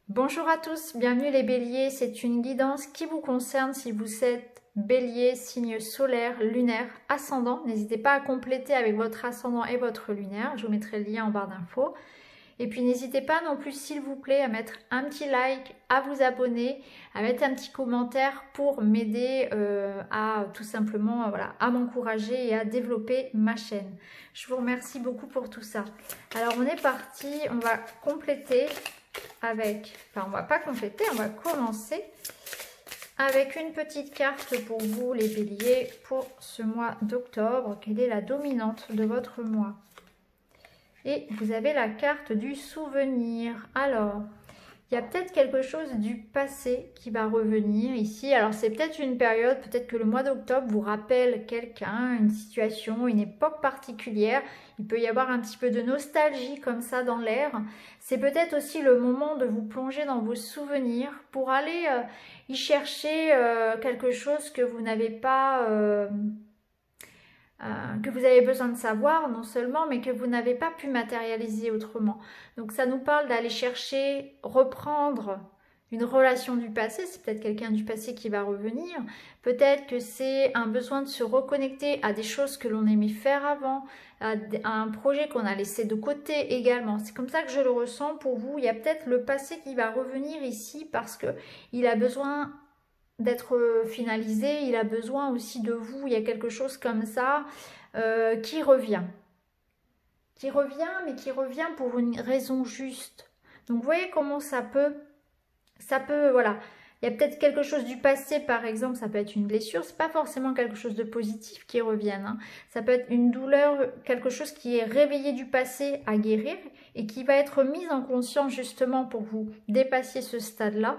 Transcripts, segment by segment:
Bonjour à tous, bienvenue les béliers, c'est une guidance qui vous concerne si vous êtes bélier, signe solaire, lunaire, ascendant. N'hésitez pas à compléter avec votre ascendant et votre lunaire, je vous mettrai le lien en barre d'infos. Et puis n'hésitez pas non plus s'il vous plaît à mettre un petit like, à vous abonner, à mettre un petit commentaire pour m'aider à tout simplement voilà, à m'encourager et à développer ma chaîne. Je vous remercie beaucoup pour tout ça. Alors on est parti, on va compléter avec, enfin on va pas compléter, on va commencer avec une petite carte pour vous les béliers pour ce mois d'octobre. Quelle est la dominante de votre mois? Et vous avez la carte du souvenir. Alors, il y a peut-être quelque chose du passé qui va revenir ici. Alors, c'est peut-être une période, peut-être que le mois d'octobre vous rappelle quelqu'un, une situation, une époque particulière. Il peut y avoir un petit peu de nostalgie comme ça dans l'air. C'est peut-être aussi le moment de vous plonger dans vos souvenirs pour aller y chercher quelque chose que vous n'avez pas... que vous avez besoin de savoir non seulement, mais que vous n'avez pas pu matérialiser autrement. Donc ça nous parle d'aller chercher, reprendre une relation du passé, c'est peut-être quelqu'un du passé qui va revenir, peut-être que c'est un besoin de se reconnecter à des choses que l'on aimait faire avant, à un projet qu'on a laissé de côté également. C'est comme ça que je le ressens pour vous. Il y a peut-être le passé qui va revenir ici parce que il a besoin d'être finalisé, il a besoin aussi de vous, il y a quelque chose comme ça qui revient, mais qui revient pour une raison juste. Donc vous voyez comment ça peut, voilà, il y a peut-être quelque chose du passé par exemple, ça peut être une blessure, c'est pas forcément quelque chose de positif qui revienne, hein. Ça peut être une douleur, quelque chose qui est réveillé du passé à guérir et qui va être mis en conscience justement pour vous dépasser ce stade-là.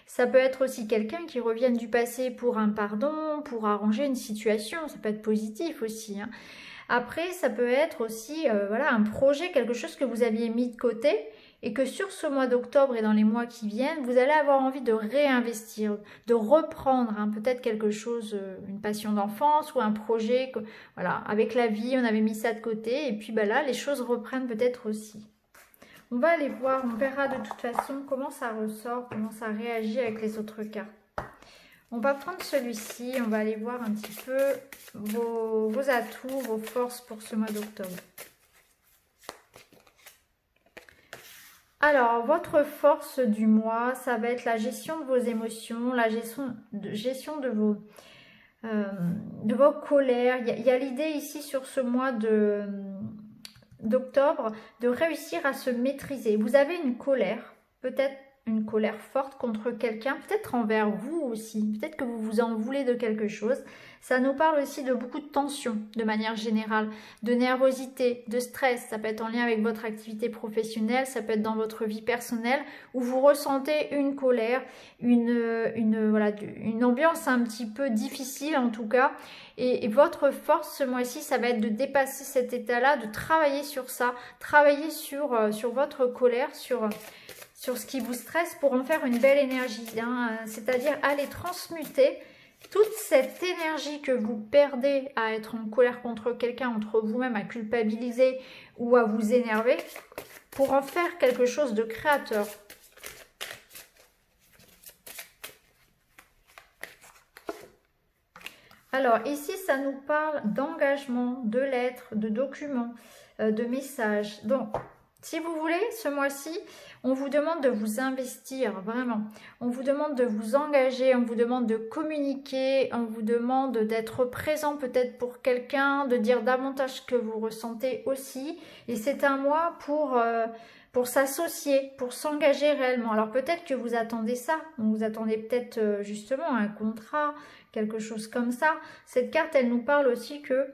Ça peut être aussi quelqu'un qui revienne du passé pour un pardon, pour arranger une situation, ça peut être positif aussi, hein. Après, ça peut être aussi voilà, un projet, quelque chose que vous aviez mis de côté et que sur ce mois d'octobre et dans les mois qui viennent, vous allez avoir envie de réinvestir, de reprendre hein, peut-être quelque chose, une passion d'enfance ou un projet, que, voilà, avec la vie, on avait mis ça de côté et puis ben là, les choses reprennent peut-être aussi. On va aller voir, on verra de toute façon comment ça ressort, comment ça réagit avec les autres cartes. On va prendre celui-ci, on va aller voir un petit peu vos atouts, vos forces pour ce mois d'octobre. Alors, votre force du mois, ça va être la gestion de vos émotions, la gestion de vos colères. Il y a l'idée ici sur ce mois d'octobre de réussir à se maîtriser. Vous avez une colère, peut-être une colère forte contre quelqu'un, peut-être envers vous aussi, peut-être que vous vous en voulez de quelque chose. Ça nous parle aussi de beaucoup de tension de manière générale, de nervosité, de stress. Ça peut être en lien avec votre activité professionnelle, ça peut être dans votre vie personnelle où vous ressentez une colère, voilà, une ambiance un petit peu difficile en tout cas. Et votre force ce mois-ci, ça va être de dépasser cet état-là, de travailler sur ça, travailler sur votre colère, sur ce qui vous stresse pour en faire une belle énergie, hein, c'est-à-dire aller transmuter toute cette énergie que vous perdez à être en colère contre quelqu'un, entre vous-même, à culpabiliser ou à vous énerver, pour en faire quelque chose de créateur. Alors ici, ça nous parle d'engagement, de lettres, de documents, de messages. Donc, si vous voulez, ce mois-ci, on vous demande de vous investir, vraiment. On vous demande de vous engager, on vous demande de communiquer, on vous demande d'être présent peut-être pour quelqu'un, de dire davantage ce que vous ressentez aussi. Et c'est un mois pour s'associer, pour s'engager réellement. Alors peut-être que vous attendez ça, vous attendez peut-être justement un contrat, quelque chose comme ça. Cette carte, elle nous parle aussi que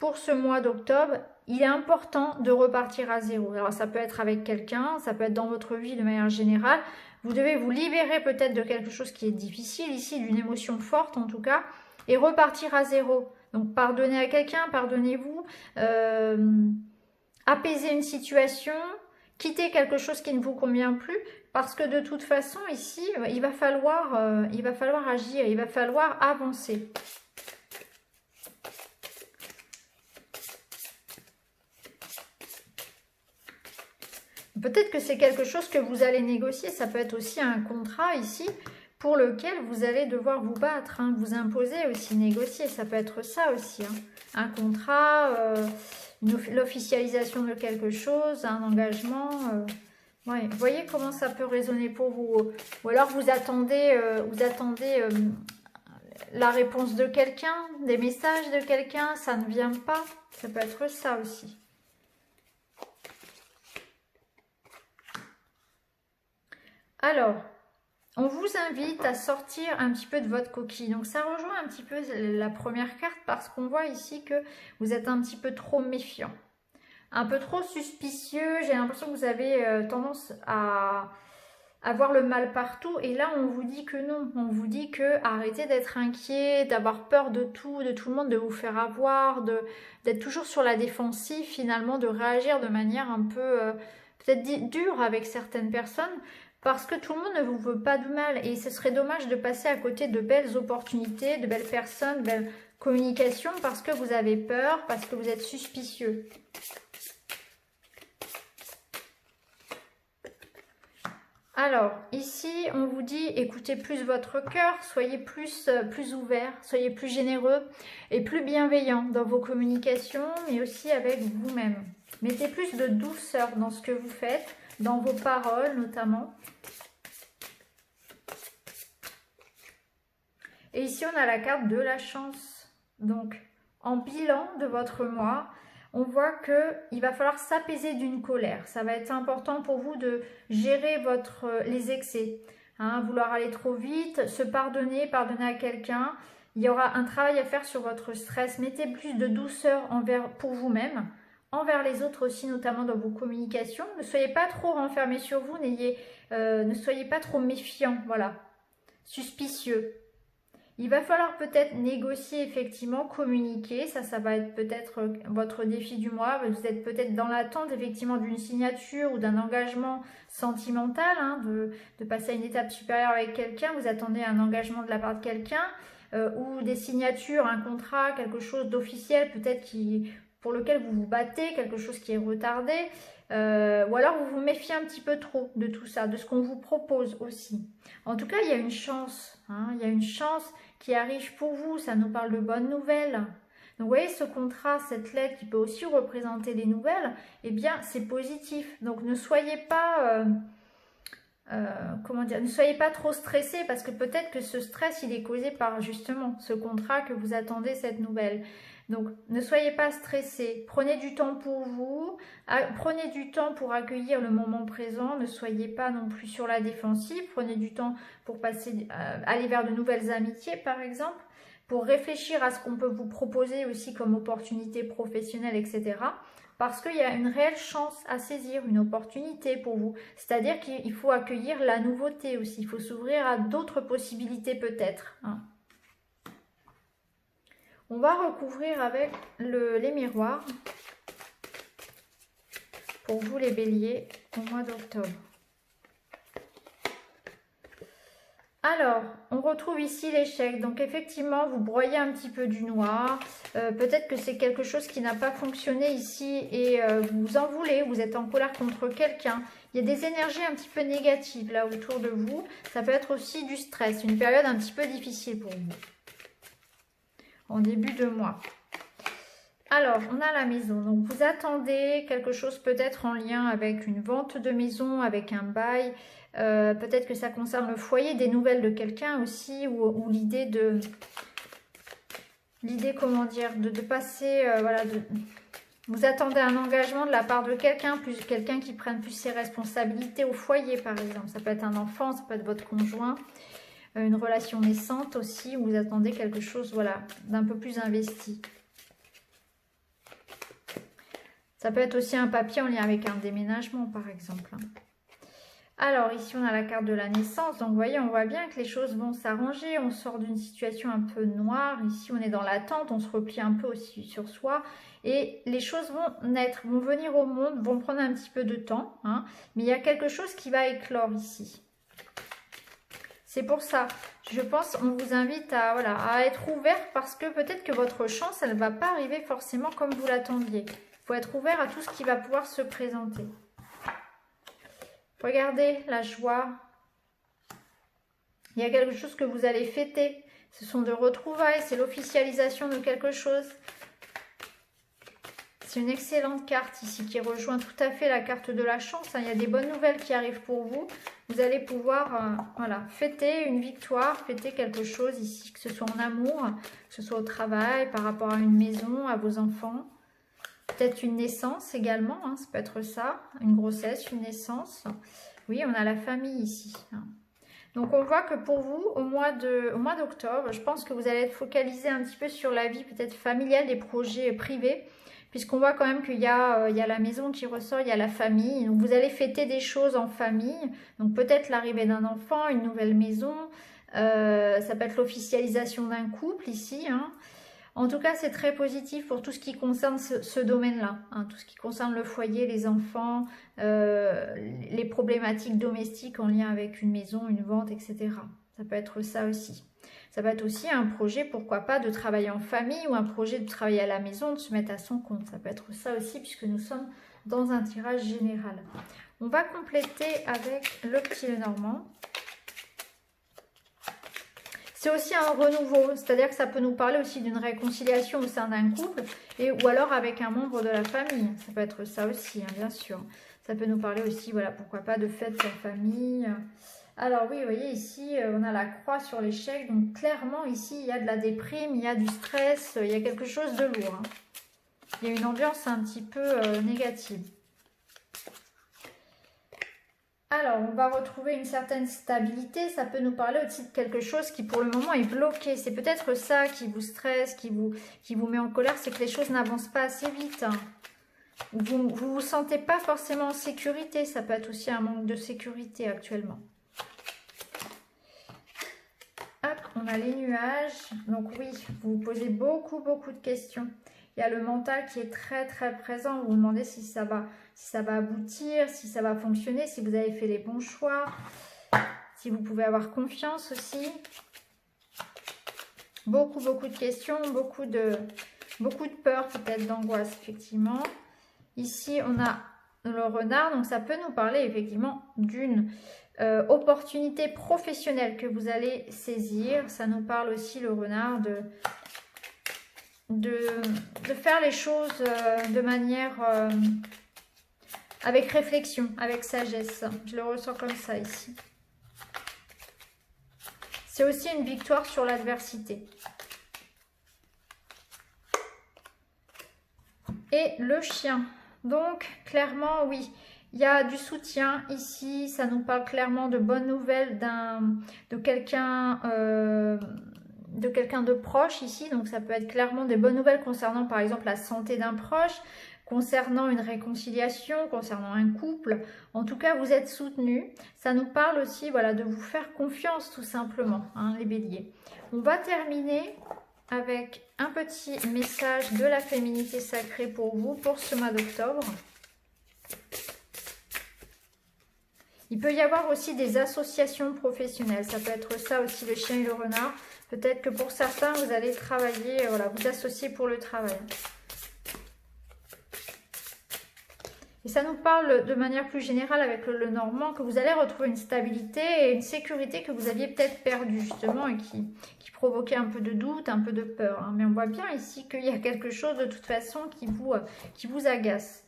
pour ce mois d'octobre, il est important de repartir à zéro. Alors ça peut être avec quelqu'un, ça peut être dans votre vie de manière générale. Vous devez vous libérer peut-être de quelque chose qui est difficile ici, d'une émotion forte en tout cas, et repartir à zéro. Donc pardonnez à quelqu'un, pardonnez-vous, apaiser une situation, quitter quelque chose qui ne vous convient plus, parce que de toute façon ici, il va falloir agir, il va falloir avancer. Peut-être que c'est quelque chose que vous allez négocier. Ça peut être aussi un contrat ici pour lequel vous allez devoir vous battre, hein, vous imposer aussi, négocier. Ça peut être ça aussi. Hein. Un contrat, l'officialisation de quelque chose, un engagement. Ouais. Vous voyez comment ça peut résonner pour vous. Ou alors vous attendez la réponse de quelqu'un, des messages de quelqu'un, ça ne vient pas. Ça peut être ça aussi. Alors, on vous invite à sortir un petit peu de votre coquille. Donc ça rejoint un petit peu la première carte parce qu'on voit ici que vous êtes un petit peu trop méfiant. Un peu trop suspicieux. J'ai l'impression que vous avez tendance à voir le mal partout. Et là, on vous dit que non. On vous dit que arrêtez d'être inquiet, d'avoir peur de tout le monde, de vous faire avoir, d'être toujours sur la défensive finalement, de réagir de manière un peu peut-être dure avec certaines personnes. Parce que tout le monde ne vous veut pas de mal et ce serait dommage de passer à côté de belles opportunités, de belles personnes, de belles communications parce que vous avez peur, parce que vous êtes suspicieux. Alors, ici, on vous dit, écoutez plus votre cœur, soyez plus ouvert, soyez plus généreux et plus bienveillant dans vos communications, mais aussi avec vous-même. Mettez plus de douceur dans ce que vous faites, dans vos paroles notamment. Et ici, on a la carte de la chance. Donc, en bilan de votre mois, on voit qu'il va falloir s'apaiser d'une colère. Ça va être important pour vous de gérer les excès. Hein, vouloir aller trop vite, se pardonner à quelqu'un. Il y aura un travail à faire sur votre stress. Mettez plus de douceur pour vous-même, envers les autres aussi, notamment dans vos communications. Ne soyez pas trop renfermés sur vous, ne soyez pas trop méfiants, voilà, suspicieux. Il va falloir peut-être négocier, effectivement, communiquer. Ça va être peut-être votre défi du mois. Vous êtes peut-être dans l'attente, effectivement, d'une signature ou d'un engagement sentimental, hein, de passer à une étape supérieure avec quelqu'un. Vous attendez un engagement de la part de quelqu'un ou des signatures, un contrat, quelque chose d'officiel, peut-être pour lequel vous vous battez, quelque chose qui est retardé. Ou alors vous vous méfiez un petit peu trop de tout ça, de ce qu'on vous propose aussi. En tout cas, il y a une chance, hein, il y a une chance qui arrive pour vous, ça nous parle de bonnes nouvelles. Donc vous voyez ce contrat, cette lettre qui peut aussi représenter les nouvelles, eh bien c'est positif. Donc ne soyez pas, ne soyez pas trop stressé parce que peut-être que ce stress il est causé par justement ce contrat que vous attendez, cette nouvelle. Donc, ne soyez pas stressés. Prenez du temps pour vous. Prenez du temps pour accueillir le moment présent. Ne soyez pas non plus sur la défensive. Prenez du temps pour aller vers de nouvelles amitiés, par exemple. Pour réfléchir à ce qu'on peut vous proposer aussi comme opportunité professionnelle, etc. Parce qu'il y a une réelle chance à saisir, une opportunité pour vous. C'est-à-dire qu'il faut accueillir la nouveauté aussi. Il faut s'ouvrir à d'autres possibilités peut-être, hein. On va recouvrir avec les miroirs pour vous les béliers au mois d'octobre. Alors, on retrouve ici l'échec. Donc effectivement, vous broyez un petit peu du noir. Peut-être que c'est quelque chose qui n'a pas fonctionné ici et vous en voulez, vous êtes en colère contre quelqu'un. Il y a des énergies un petit peu négatives là autour de vous. Ça peut être aussi du stress, une période un petit peu difficile pour vous. En début de mois. Alors, on a la maison. Donc, vous attendez quelque chose peut-être en lien avec une vente de maison, avec un bail. Peut-être que ça concerne le foyer, des nouvelles de quelqu'un aussi, ou l'idée de... comment dire, de passer... voilà, vous attendez un engagement de la part de quelqu'un qui prenne plus ses responsabilités au foyer, par exemple. Ça peut être un enfant, ça peut être votre conjoint. Une relation naissante aussi, où vous attendez quelque chose, voilà, d'un peu plus investi. Ça peut être aussi un papier en lien avec un déménagement, par exemple. Alors, ici, on a la carte de la naissance. Donc, vous voyez, on voit bien que les choses vont s'arranger. On sort d'une situation un peu noire. Ici, on est dans l'attente. On se replie un peu aussi sur soi. Et les choses vont naître, vont venir au monde, vont prendre un petit peu de temps, hein, mais il y a quelque chose qui va éclore ici. C'est pour ça, je pense, on vous invite à être ouvert parce que peut-être que votre chance, elle ne va pas arriver forcément comme vous l'attendiez. Il faut être ouvert à tout ce qui va pouvoir se présenter. Regardez la joie. Il y a quelque chose que vous allez fêter. Ce sont de retrouvailles, c'est l'officialisation de quelque chose. C'est une excellente carte ici qui rejoint tout à fait la carte de la chance. Il y a des bonnes nouvelles qui arrivent pour vous. Vous allez pouvoir voilà, fêter une victoire, fêter quelque chose ici, que ce soit en amour, que ce soit au travail, par rapport à une maison, à vos enfants. Peut-être une naissance également, hein, ça peut être ça, une grossesse, une naissance. Oui, on a la famille ici. Donc on voit que pour vous, au mois d'octobre, je pense que vous allez être focalisé un petit peu sur la vie peut-être familiale, des projets privés. Puisqu'on voit quand même qu'il y a la maison qui ressort, il y a la famille. Donc vous allez fêter des choses en famille. Donc peut-être l'arrivée d'un enfant, une nouvelle maison. Ça peut être l'officialisation d'un couple ici. Hein. En tout cas, c'est très positif pour tout ce qui concerne ce domaine-là. Hein. Tout ce qui concerne le foyer, les enfants, les problématiques domestiques en lien avec une maison, une vente, etc. Ça peut être ça aussi. Ça peut être aussi un projet, pourquoi pas, de travailler en famille ou un projet de travailler à la maison, de se mettre à son compte. Ça peut être ça aussi puisque nous sommes dans un tirage général. On va compléter avec le petit Lenormand. C'est aussi un renouveau, c'est-à-dire que ça peut nous parler aussi d'une réconciliation au sein d'un couple ou alors avec un membre de la famille. Ça peut être ça aussi, hein, bien sûr. Ça peut nous parler aussi, voilà, pourquoi pas, de fêtes en famille. Alors oui, vous voyez ici, on a la croix sur l'échec. Donc clairement ici, il y a de la déprime, il y a du stress, il y a quelque chose de lourd. Hein. Il y a une ambiance un petit peu négative. Alors, on va retrouver une certaine stabilité. Ça peut nous parler aussi de quelque chose qui pour le moment est bloqué. C'est peut-être ça qui vous stresse, qui vous met en colère. C'est que les choses n'avancent pas assez vite. Hein. Vous ne vous sentez pas forcément en sécurité. Ça peut être aussi un manque de sécurité actuellement. Hop, on a les nuages. Donc oui, vous vous posez beaucoup de questions. Il y a le mental qui est très présent. Vous vous demandez si ça va aboutir, si ça va fonctionner, si vous avez fait les bons choix, si vous pouvez avoir confiance aussi. Beaucoup de questions, beaucoup de peur, peut-être d'angoisse, effectivement. Ici, on a le renard, donc ça peut nous parler effectivement d'une opportunité professionnelle que vous allez saisir. Ça nous parle aussi, le renard, de faire les choses de manière avec réflexion, avec sagesse. Je le ressens comme ça ici. C'est aussi une victoire sur l'adversité. Et le chien. Donc, clairement, oui, il y a du soutien ici. Ça nous parle clairement de bonnes nouvelles de quelqu'un de proche ici. Donc, ça peut être clairement des bonnes nouvelles concernant, par exemple, la santé d'un proche, concernant une réconciliation, concernant un couple. En tout cas, vous êtes soutenu. Ça nous parle aussi, voilà, de vous faire confiance, tout simplement, hein, les béliers. On va terminer avec un petit message de la féminité sacrée pour vous, pour ce mois d'octobre. Il peut y avoir aussi des associations professionnelles. Ça peut être ça aussi, le chien et le renard. Peut-être que pour certains, vous allez travailler, voilà, vous associer pour le travail. Et ça nous parle de manière plus générale avec le Normand que vous allez retrouver une stabilité et une sécurité que vous aviez peut-être perdue justement et qui provoquait un peu de doute, un peu de peur. Hein. Mais on voit bien ici qu'il y a quelque chose de toute façon qui vous agace.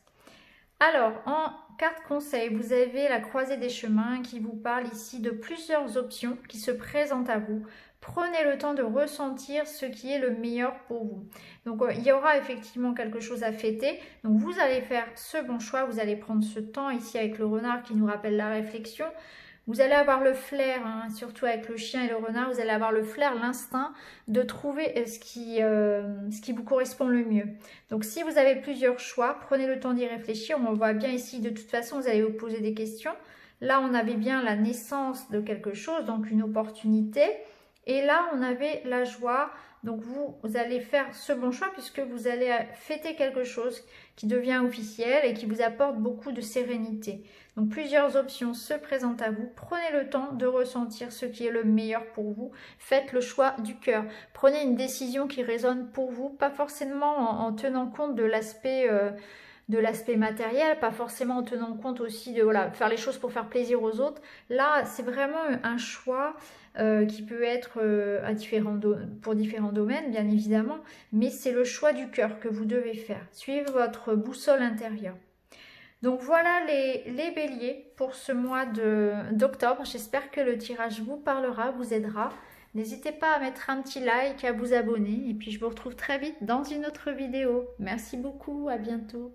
Alors, en carte conseil, vous avez la croisée des chemins qui vous parle ici de plusieurs options qui se présentent à vous. Prenez le temps de ressentir ce qui est le meilleur pour vous. Donc, il y aura effectivement quelque chose à fêter. Donc, vous allez faire ce bon choix. Vous allez prendre ce temps ici avec le renard qui nous rappelle la réflexion. Vous allez avoir le flair, hein, surtout avec le chien et le renard, vous allez avoir le flair, l'instinct de trouver ce qui vous correspond le mieux. Donc, si vous avez plusieurs choix, prenez le temps d'y réfléchir. On voit bien ici, de toute façon, vous allez vous poser des questions. Là, on avait bien la naissance de quelque chose, donc une opportunité. Et là, on avait la joie. Donc, vous allez faire ce bon choix puisque vous allez fêter quelque chose qui devient officiel et qui vous apporte beaucoup de sérénité. Donc, plusieurs options se présentent à vous. Prenez le temps de ressentir ce qui est le meilleur pour vous. Faites le choix du cœur. Prenez une décision qui résonne pour vous, pas forcément en tenant compte de l'aspect de l'aspect matériel, pas forcément en tenant compte aussi de voilà, faire les choses pour faire plaisir aux autres. Là, c'est vraiment un choix qui peut être pour différents domaines, bien évidemment, mais c'est le choix du cœur que vous devez faire. Suivez votre boussole intérieure. Donc voilà les béliers pour ce mois d'octobre. J'espère que le tirage vous parlera, vous aidera. N'hésitez pas à mettre un petit like, à vous abonner. Et puis je vous retrouve très vite dans une autre vidéo. Merci beaucoup, à bientôt.